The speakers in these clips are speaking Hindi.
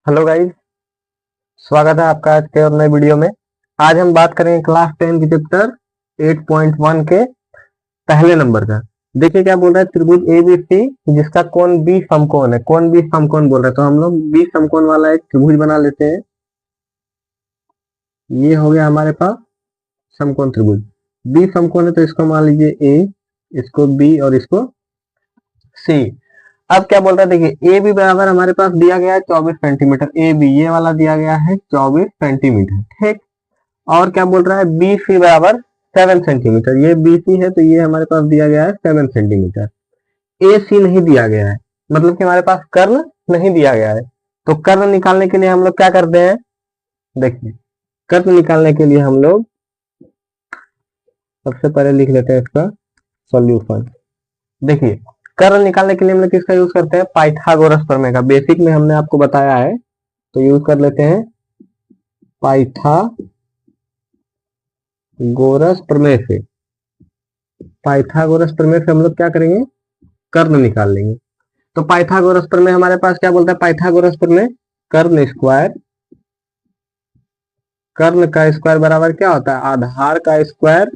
हेलो गाइस, स्वागत है आपका आज के और नए वीडियो में। आज हम बात करेंगे क्लास 10 के चैप्टर 8.1 के पहले नंबर का। देखिए क्या बोल रहा है, त्रिभुज एबीसी जिसका कोण बी समकोण है। कोण बी समकोण बोल रहा है, तो हम लोग बी समकोण वाला एक त्रिभुज बना लेते हैं। ये हो गया हमारे पास समकोण त्रिभुज। बी समकोण है तो इसको मान लीजिए ए, इसको बी और इसको सी। अब क्या बोल रहा है, देखिए ए बी बराबर हमारे पास दिया गया है 24 सेंटीमीटर। ए बी ये वाला दिया गया है 24 सेंटीमीटर, ठीक। और क्या बोल रहा है, बी सी बराबर 7 सेंटीमीटर। ये बी सी है तो ये हमारे पास दिया गया है 7 सेंटीमीटर। ए सी नहीं दिया गया है, मतलब कि हमारे पास कर्ण नहीं दिया गया है। तो कर्ण निकालने के लिए हम लोग क्या करते हैं, देखिए कर्ण निकालने के लिए हम लोग सबसे पहले लिख लेते हैं इसका सॉल्यूशन। देखिए कर्ण निकालने के लिए हम लोग किसका यूज करते हैं, पाइथागोरस प्रमेय का। बेसिक में हमने आपको बताया है, तो यूज कर लेते हैं पाइथागोरस प्रमेय से। पाइथागोरस प्रमेय से हम लोग क्या करेंगे, कर्ण निकाल लेंगे। तो पाइथागोरस प्रमेय हमारे पास क्या बोलता है, पाइथागोरस प्रमेय कर्ण स्क्वायर, कर्ण का स्क्वायर बराबर क्या होता है, आधार का स्क्वायर,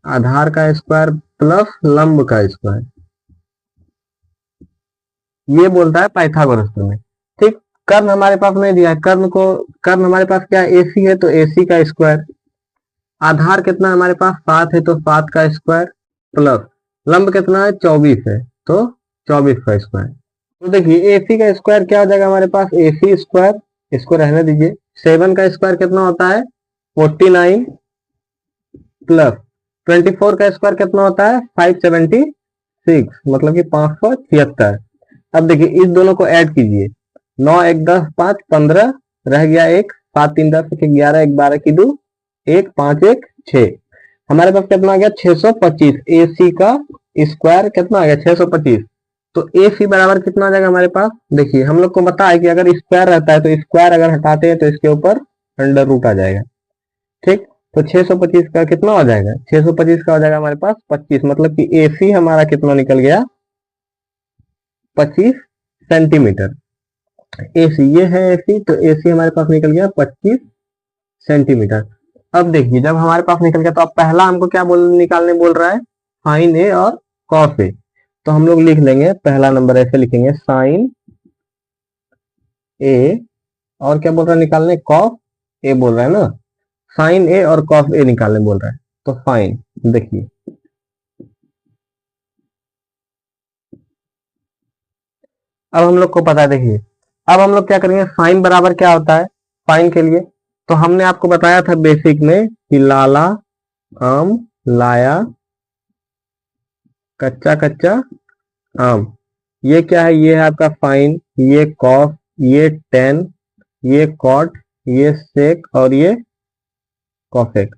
आधार का स्क्वायर प्लस लंब का स्क्वायर। ये बोलता है पाइथागोरस प्रमेय, ठीक। कर्ण हमारे पास नहीं दिया है, कर्ण हमारे पास क्या है, एसी है तो एसी का स्क्वायर। आधार कितना हमारे पास 7 है तो 7 का स्क्वायर प्लस लंब कितना है 24 है तो 24 का स्क्वायर। तो देखिए एसी का स्क्वायर क्या हो जाएगा हमारे पास, एसी स्क्वायर, इसको रहने दीजिए। 7 का स्क्वायर कितना होता है 49 प्लस 24 का स्क्वायर कितना होता है 576, मतलब कि 576। अब देखिए इस दोनों को ऐड कीजिए, 9 1 10 5 15 रह गया 1, 7 3 10 1 11 1 12 की 2 1 5 1 6। हमारे पास कितना आ गया 625। ए सी का स्क्वायर कितना आ गया 625। तो ए सी बराबर कितना आ जाएगा हमारे पास, देखिए हम लोग को पता है कि अगर स्क्वायर रहता है तो स्क्वायर अगर हटाते हैं तो इसके ऊपर अंडर रूट आ जाएगा, ठीक। तो 625 का कितना हो जाएगा, 625 का हो जाएगा हमारे पास 25, मतलब कि ए सी हमारा कितना निकल गया 25 सेंटीमीटर। एसी ये है एसी, तो एसी हमारे पास निकल गया 25 सेंटीमीटर। अब देखिए जब हमारे पास निकल गया तो अब पहला हमको क्या निकालने बोल रहा है, साइन ए और कॉस ए। तो हम लोग लिख लेंगे पहला नंबर ऐसे लिखेंगे, साइन ए और क्या बोल रहा है निकालने, कॉस ए बोल रहा है ना। साइन ए और कॉस ए निकालने बोल रहा है, तो फाइन। देखिए अब हम लोग को पता है, देखिए अब हम लोग क्या करेंगे, साइन बराबर क्या होता है, साइन के लिए तो हमने आपको बताया था बेसिक में कि लाला आम लाया कच्चा कच्चा आम। ये क्या है, ये है आपका फाइन, ये कॉस, ये टेन, ये कॉट, ये सेक और ये कॉसेक,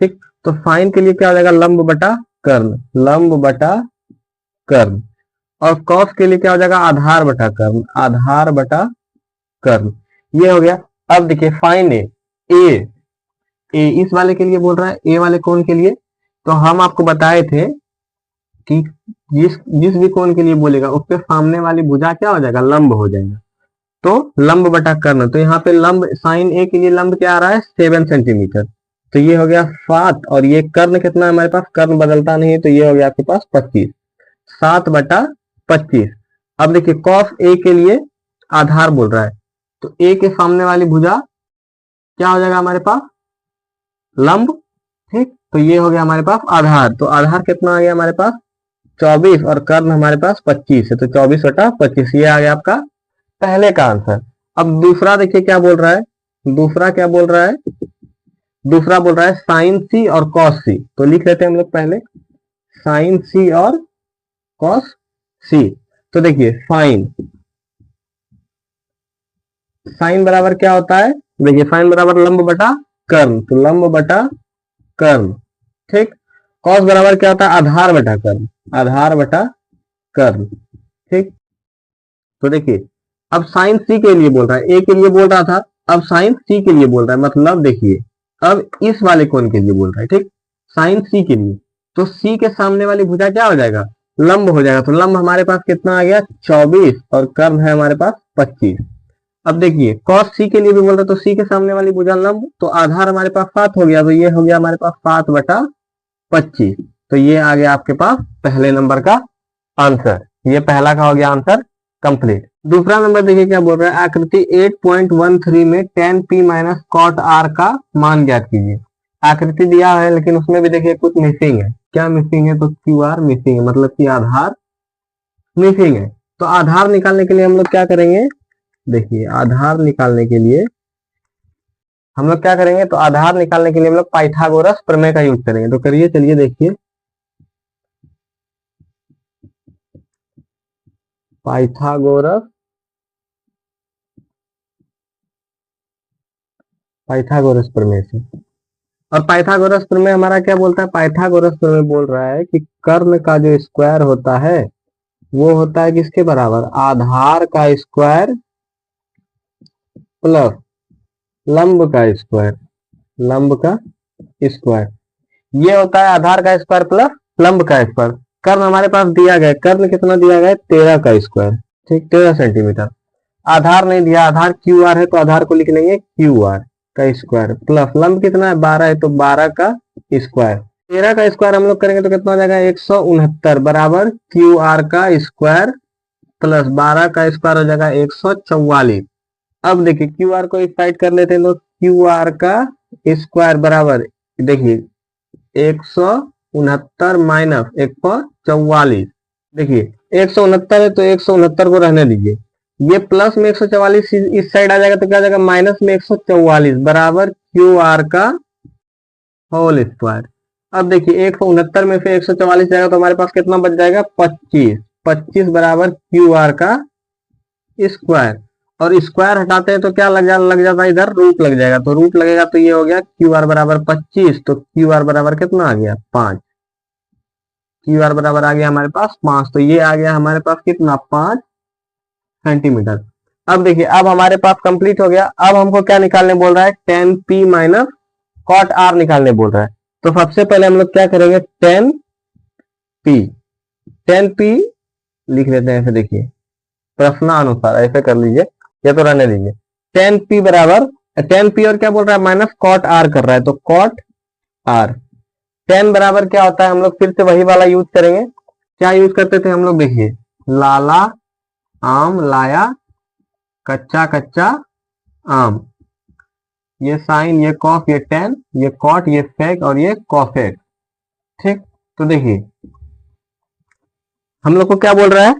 ठीक। तो फाइन के लिए क्या हो जाएगा, लंब बटा कर्ण, लंब बटा कर्ण। और कॉस के लिए क्या हो जाएगा, आधार बटा कर्ण, आधार बटा कर्ण। ये हो गया। अब देखिए फाइन ए ए इस वाले के लिए बोल रहा है, ए वाले कोण के लिए। तो हम आपको बताए थे कि जिस जिस भी कोण के लिए बोलेगा उसके सामने वाली भुजा क्या हो जाएगा, लंब हो जाएगा। तो लंब बटा कर्ण, तो यहाँ पे लंब साइन ए के लिए लंब क्या आ रहा है 7 सेंटीमीटर। तो ये हो गया 7, और ये कर्ण कितना है हमारे पास, कर्ण बदलता नहीं है, तो ये हो गया आपके पास 25, 7 बटा 25। अब देखिए कॉस ए के लिए आधार बोल रहा है, तो ए के सामने वाली भुजा क्या हो जाएगा हमारे पास, लंब, ठीक। तो ये हो गया हमारे पास आधार, तो आधार कितना आ गया हमारे पास 24, और कर्ण हमारे पास 25 है, तो 24 बटा 25 ये आ गया आपका पहले का आंसर। अब दूसरा देखिए क्या बोल रहा है, दूसरा क्या बोल रहा है, दूसरा बोल रहा है साइन सी और कॉस सी। तो लिख लेते हैं हम लोग पहले साइन सी और कॉस सी। तो देखिए साइन, साइन बराबर क्या होता है, देखिए साइन बराबर लंब बटा कर्ण, तो लंब बटा कर्ण, ठीक। कॉस बराबर क्या होता है, आधार बटा कर्ण, आधार बटा कर्ण, ठीक। तो देखिए अब साइन सी के लिए बोल रहा है, ए के लिए बोल रहा था, अब साइन सी के लिए बोल रहा है, मतलब देखिए अब इस वाले कोण के लिए बोल रहा है, ठीक। साइन सी के लिए, तो सी के सामने वाली भुजा क्या हो जाएगा, लंब हो जाएगा। तो लंब हमारे पास कितना आ गया 24 और कर्ण है हमारे पास 25। अब देखिए cos c के लिए भी बोल रहे तो c के सामने वाली भुजा लंब, तो आधार हमारे पास 7 हो गया, तो ये हो गया हमारे पास 7/25। तो ये आ गया आपके पास पहले नंबर का आंसर। ये पहला का हो गया आंसर कंप्लीट। दूसरा नंबर देखिए क्या बोल रहा है, आकृति 8.13 में tan p minus cot r का मान ज्ञात कीजिए। आकृति दिया है लेकिन उसमें भी देखिए कुछ मिसिंग है। क्या मिसिंग है? तो क्यू आर मिसिंग है, मतलब कि आधार मिसिंग है। तो आधार निकालने के लिए हम लोग क्या करेंगे, देखिए आधार निकालने के लिए हम लोग क्या करेंगे, तो आधार निकालने के लिए हम लोग पाइथागोरस प्रमेय का यूज करेंगे। तो करिए, चलिए देखिए पाइथागोरस प्रमेय से। और पाइथागोरस प्रमेय हमारा क्या बोलता है, पाइथागोरस प्रमेय बोल रहा है कि कर्ण का जो स्क्वायर होता है वो होता है किसके बराबर, आधार का स्क्वायर प्लस लंब का स्क्वायर। लंब का स्क्वायर ये होता है आधार का स्क्वायर प्लस लंब का स्क्वायर। कर्ण हमारे पास दिया गया, कर्ण कितना दिया गया, 13 का स्क्वायर, ठीक 13 सेंटीमीटर। आधार नहीं दिया, आधार क्यू आर है तो आधार को लिख लेंगे क्यू आर का स्क्वायर प्लस लंब कितना है 12 है तो 12 का स्क्वायर। 13 का स्क्वायर हम लोग करेंगे तो कितना हो जाएगा 169 बराबर क्यू आर का स्क्वायर प्लस 12 का स्क्वायर हो जाएगा 144। अब देखिए क्यू आर को इस साइड कर लेते हैं तो क्यू आर का स्क्वायर बराबर देखिए 169 माइनस 144। देखिए 169 है तो 169 को रहने दीजिए, ये प्लस में 144 इस साइड आ जाएगा तो क्या आ जाएगा माइनस में 144 बराबर क्यू आर का होल स्क्वायर। अब देखिए 169 में से 144 जाएगा तो हमारे पास कितना बच जाएगा 25। 25 बराबर क्यू आर का स्क्वायर, और स्क्वायर हटाते हैं तो क्या लग जाता है इधर रूट लग जाएगा, तो रूट लगेगा तो ये हो गया क्यू आर बराबर 25। तो क्यू आर बराबर कितना आ गया 5। क्यू आर बराबर आ गया हमारे पास 5, तो ये आ गया हमारे पास कितना 5 सेंटीमीटर। अब देखिए अब हमारे पास कंप्लीट हो गया। अब हमको क्या निकालने बोल रहा है, tan p minus cot r निकालने बोल रहा है। तो सबसे पहले हम लोग क्या करेंगे, tan p लिख लेते हैं ऐसे, देखिए प्रश्नानुसार ऐसे कर लीजिए या तो रहने दीजिए। tan p बराबर tan p और क्या बोल रहा है माइनस cot r कर रहा है, तो cot r। tan बराबर क्या होता है, हम लोग फिर से वही वाला यूज करेंगे। क्या यूज करते थे हम लोग, देखिए लाला आम लाया कच्चा कच्चा आम, ये साइन ये कॉफ ये टेन ये कॉट ये सेक और ये कॉसेक, ठीक। तो देखिए हम लोग को क्या बोल रहा है,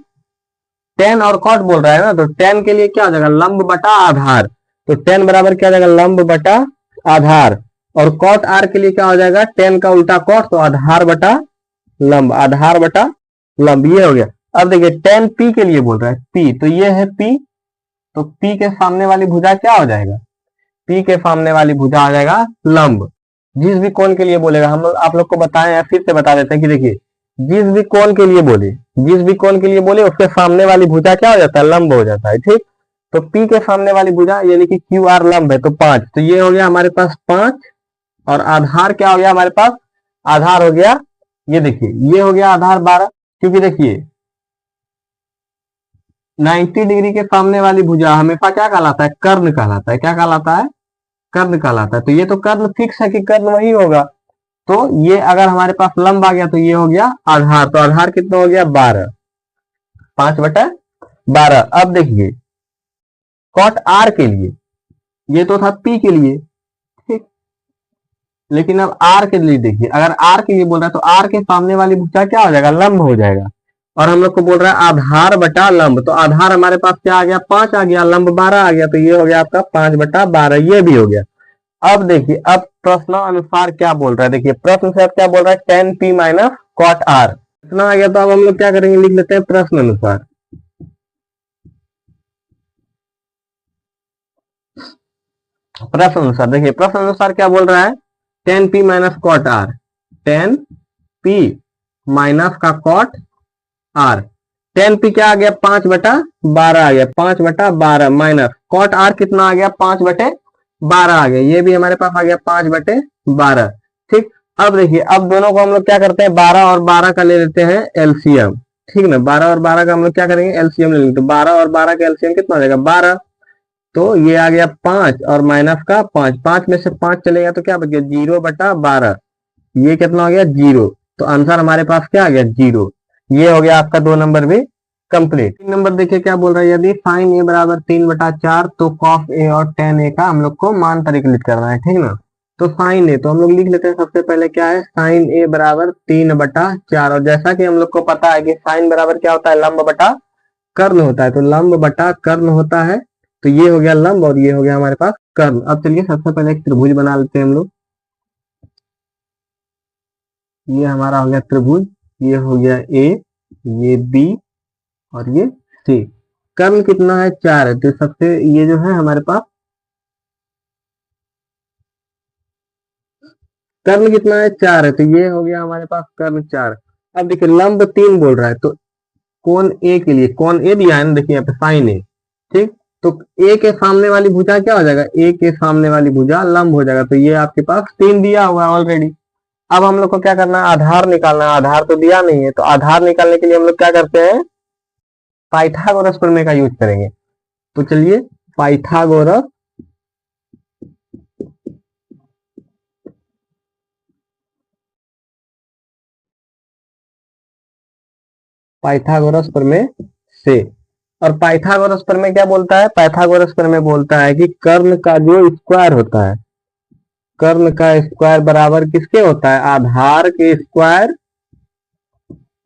टेन और कॉट बोल रहा है ना, तो टेन के लिए क्या हो जाएगा लंब बटा आधार, तो टेन बराबर क्या हो जाएगा लंब बटा आधार। और कॉट आर के लिए क्या हो जाएगा टेन का उल्टा कॉट, तो आधार बटा लंब, आधार बटा लंब, ये हो गया। अब देखिए टेन पी के लिए बोल रहा है पी, तो ये है पी, तो पी के सामने वाली भुजा क्या हो जाएगा, पी के सामने वाली भुजा आ जाएगा लंब। जिस भी कोण के लिए बोलेगा हम लोग आप लोग को बताएं या फिर से बता देते हैं कि देखिए जिस भी कोण के लिए बोले, जिस भी कोण के लिए बोले उसके सामने वाली भुजा क्या हो जाता है लंब हो जाता है, ठीक। तो पी के सामने वाली भुजा यानी कि क्यू आर लंब है तो 5, तो ये हो गया हमारे पास 5। और आधार क्या हो गया हमारे पास, आधार हो गया ये देखिए ये हो गया आधार 12, क्योंकि देखिए 90 डिग्री के सामने वाली भुजा हमेशा क्या कहलाता है, कर्ण कहलाता है। क्या कहलाता है, कर्ण कहलाता है। तो ये तो कर्ण फिक्स है कि कर्ण वही होगा, तो ये अगर हमारे पास लंब आ गया तो ये हो गया आधार, तो आधार कितना हो गया 12, 5/12। अब देखिए कॉट आर के लिए ये तो था पी के लिए, ठीक, लेकिन अब आर के लिए देखिए, अगर आर के लिए बोल रहा है तो आर के सामने वाली भुजा क्या हो जाएगा लंब हो जाएगा। और हम लोग को बोल रहा है आधार बटा लंब, तो आधार हमारे पास क्या आ गया 5 आ गया, लंब 12 आ गया, तो ये हो गया आपका 5/12, ये भी हो गया। अब देखिए अब प्रश्न अनुसार क्या बोल रहा है, देखिए प्रश्न से क्या बोल रहा है tan p minus cot r, इतना आ गया। तो अब हम लोग क्या करेंगे, लिख लेते हैं प्रश्न अनुसार। प्रश्न अनुसार देखिए प्रश्न अनुसार क्या बोल रहा है, tan p minus cot r, tan p minus का cot r, tan p क्या आ गया 5/12 आ गया, 5/12 माइनस cot r कितना आ गया 5/12 आ गया, ये भी हमारे पास आ गया 5/12, ठीक। अब देखिए अब दोनों को हम लोग क्या करते हैं 12 और 12 का ले लेते हैं एलसीएम, ठीक ना। 12 और 12 का हम लोग क्या करेंगे, एलसीएम ले लेंगे। तो 12 और 12 का एलसीएम कितना हो जाएगा, 12। तो ये आ गया 5 और माइनस का 5, 5 में से 5 चलेगा तो क्या बच गया, 0/12। ये कितना हो गया, 0। तो आंसर हमारे पास क्या आ गया, 0। ये हो गया आपका 2 नंबर भी कंप्लीट। 3 नंबर देखिए क्या बोल रहा है, यदि साइन ए बराबर 3/4 तो कॉस ए और टेन ए का हम लोग को मान परिकलित करना है, ठीक ना। तो साइन ए तो हम लोग लिख लेते हैं, सबसे पहले क्या है, साइन ए बराबर 3/4। और जैसा कि हम लोग को पता है कि साइन बराबर क्या होता है, लंब बटा कर्ण होता है। तो लंब बटा कर्ण होता है। तो ये हो गया लंब और ये हो गया हमारे पास कर्ण। अब चलिए सबसे पहले एक त्रिभुज बना लेते हैं हम लोग। ये हमारा हो गया त्रिभुज, ये हो गया ए, ये बी और ये सी। कर्ण कितना है, 4 है। तो सबसे ये जो है हमारे पास कर्ण कितना है, 4 है। तो ये हो गया हमारे पास कर्ण 4। अब देखिए लंब 3 बोल रहा है, तो कोण ए के लिए, कोण ए दिया है ना, देखिए यहाँ पे साइन ए, ठीक। तो ए के सामने वाली भुजा क्या हो जाएगा, ए के सामने वाली भुजा लंब हो जाएगा। तो ये आपके पास 3 दिया हुआ है ऑलरेडी। अब हम लोग को क्या करना है, आधार निकालना है। आधार तो दिया नहीं है, तो आधार निकालने के लिए हम लोग क्या करते हैं, पाइथागोरस प्रमेय का यूज करेंगे। तो चलिए पाइथागोरस पाइथागोरस प्रमेय से। और पाइथागोरस प्रमेय क्या बोलता है, पाइथागोरस प्रमेय बोलता है कि कर्ण का जो स्क्वायर होता है, कर्ण का स्क्वायर बराबर किसके होता है, आधार के स्क्वायर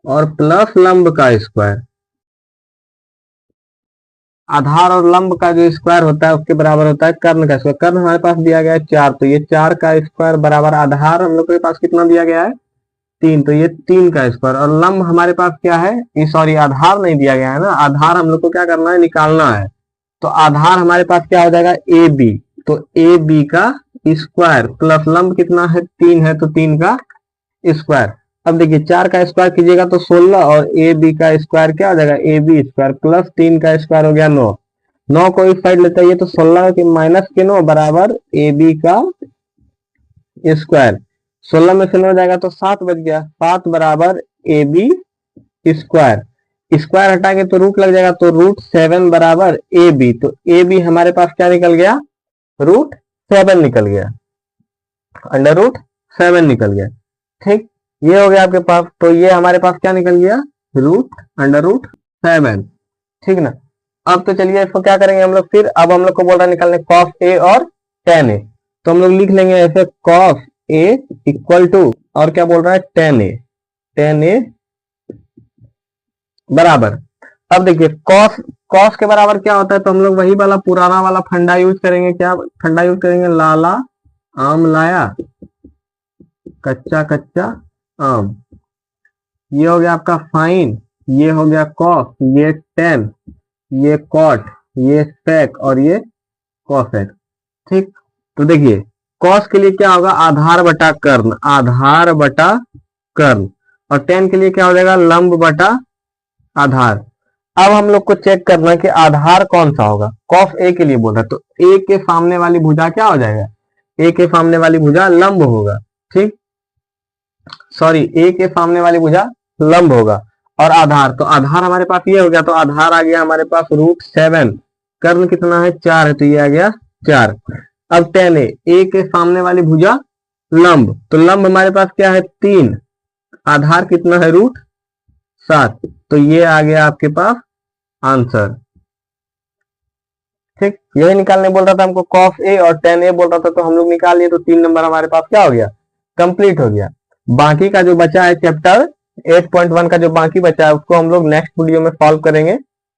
और प्लस लंब का स्क्वायर। आधार और लंब का जो स्क्वायर होता है उसके बराबर होता है कर्ण का स्क्वायर। कर्ण हमारे पास दिया गया है 4, तो ये 4 का स्क्वायर बराबर आधार हम लोग के पास कितना दिया गया है, 3, तो ये 3 का स्क्वायर। और लंब हमारे पास क्या है, ये सॉरी आधार नहीं दिया गया है ना, आधार हम लोग को क्या करना है, निकालना है। तो आधार हमारे पास क्या हो जाएगा, ए बी। तो ए बी का स्क्वायर प्लस लंब कितना है, 3 है, तो 3 का स्क्वायर। अब देखिए 4 का स्क्वायर कीजिएगा तो 16 और ए बी का स्क्वायर क्या हो जाएगा, ए बी स्क्वायर प्लस 3 का स्क्वायर हो गया 9। 9 को इस साइड लेते हैं तो 16 के माइनस के 9 बराबर ए बी का स्क्वायर। 16 में से 9 जाएगा तो 7 बच गया, 7 बराबर ए बी स्क्वायर। स्क्वायर हटाएंगे तो रूट लग जाएगा, तो √7 बराबर ए बी। तो ए बी हमारे पास क्या निकल गया, √7 निकल गया, √7 निकल गया, ठीक। ये हो गया आपके पास। तो ये हमारे पास क्या निकल गया, √7, ठीक ना। अब तो चलिए इसको क्या करेंगे हम लोग फिर, अब हम लोग को बोल रहा है निकालने कॉस ए और टेन ए। तो हम लोग लिख लेंगे ऐसे, कॉस ए इक्वल टू, और क्या बोल रहा है, टेन ए बराबर। अब देखिए कॉस, कॉस के बराबर क्या होता है, तो हम लोग वही वाला पुराना वाला फंडा यूज करेंगे। क्या फंडा यूज करेंगे, लाला आम लाया कच्चा कच्चा आम। ये हो गया आपका फाइन, ये हो गया कॉस, ये टेन, ये कॉट, ये सेक और ये कॉसेक, ठीक। तो देखिए कॉस के लिए क्या होगा, आधार बटा कर्ण, आधार बटा कर्ण। और टेन के लिए क्या हो जाएगा, लंब बटा आधार। अब हम लोग को चेक करना कि आधार कौन सा होगा, कॉस ए के लिए बोल रहा है, तो ए के सामने वाली भुजा क्या हो जाएगा, ए के सामने वाली भुजा लंब होगा, ठीक। सॉरी, ए के सामने वाली भुजा लंब होगा। और आधार, तो आधार हमारे पास ये हो गया, तो आधार आ गया हमारे पास √7। कर्ण कितना है, 4 है, तो ये आ गया 4। अब टेन ए के सामने वाली भुजा लंब, तो लंब हमारे पास क्या है, 3, आधार कितना है, √7। तो ये आ गया आपके पास आंसर, ठीक। यही निकालने बोल रहा था हमको, कॉस ए और टेन ए बोल रहा था, तो हम लोग निकाल लिए। तो 3 नंबर हमारे पास क्या हो गया, कंप्लीट हो गया। बाकी का जो बचा है चैप्टर 8.1 का जो बाकी बचा है उसको हम लोग नेक्स्ट वीडियो में सॉल्व करेंगे।